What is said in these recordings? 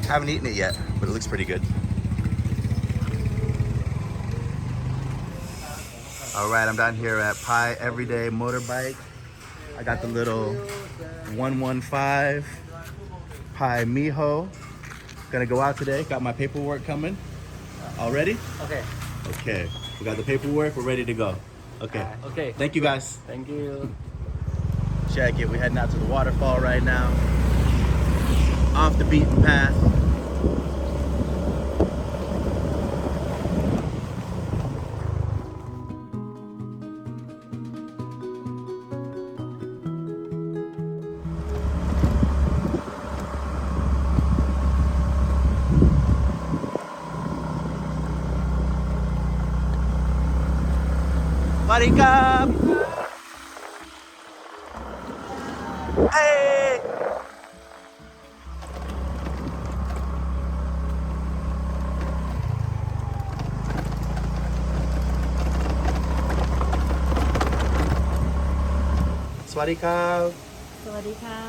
Haven't eaten it yet, but it looks pretty good. All right, I'm down here at Pi Everyday Motorbike. I got the little 115 Pi Miho. Gonna go out today. Got my paperwork coming. All ready? Okay. Okay. We got the paperwork. We're ready to go. Okay. Okay. Thank you guys. Thank you. Check it. We're heading out to the waterfall right now. Off the beaten path. Marika! Hey! Swadika. สวัสดีค่ะ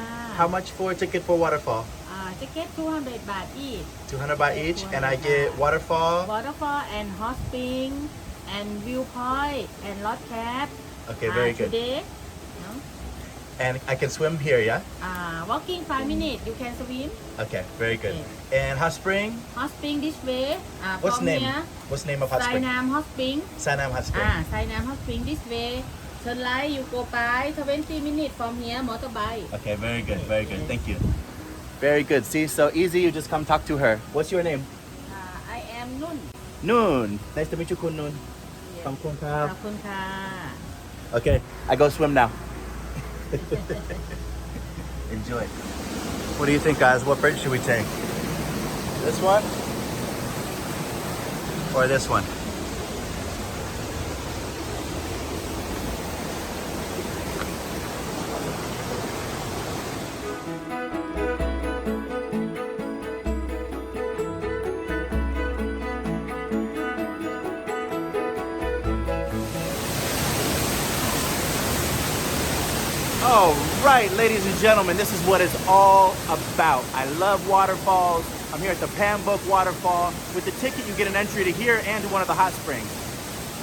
How much for a ticket for waterfall? ticket 200 baht each 200 baht each, and I get waterfall. waterfall and hot spring and viewpoint and log cap Okay, very good. today no? And I can swim here, yeah? walking 5 minutes you can swim Okay, very good. And hot spring? hot spring this way What's from name? here What's name of hot spring? Sainam hot spring Sainam hot spring. Sainam hot spring this way sunlight you go by 20 minutes from here motorbike Okay, very good, very good. Thank you. Very good. See, so easy. You just come talk to her. What's your name? I am Nun Noon. Nice to meet you, Kun Noon. ขอบคุณครับ ขอบคุณค่ะ Okay, I go swim now. Enjoy. What do you think, guys? What bridge should we take? This one? Or this one? All right, ladies and gentlemen, this is what it's all about. I love waterfalls. I'm here at the Pambuk Waterfall. With the ticket, you get an entry to here and to one of the hot springs.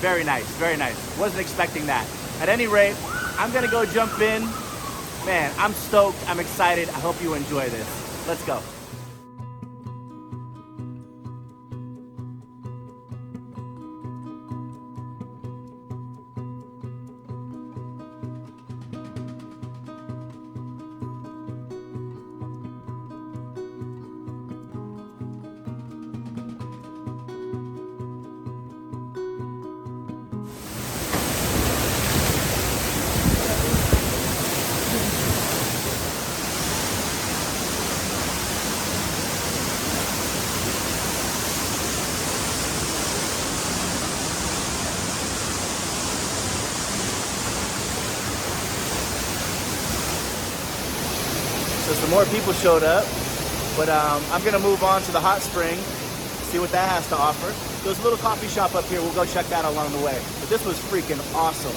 Very nice, very nice. Wasn't expecting that. At any rate, I'm gonna go jump in. Man, I'm stoked, I'm excited. I hope you enjoy this. Let's go. So some more people showed up, but I'm gonna move on to the hot spring, see what that has to offer. There's a little coffee shop up here. We'll go check that out along the way. But this was freaking awesome.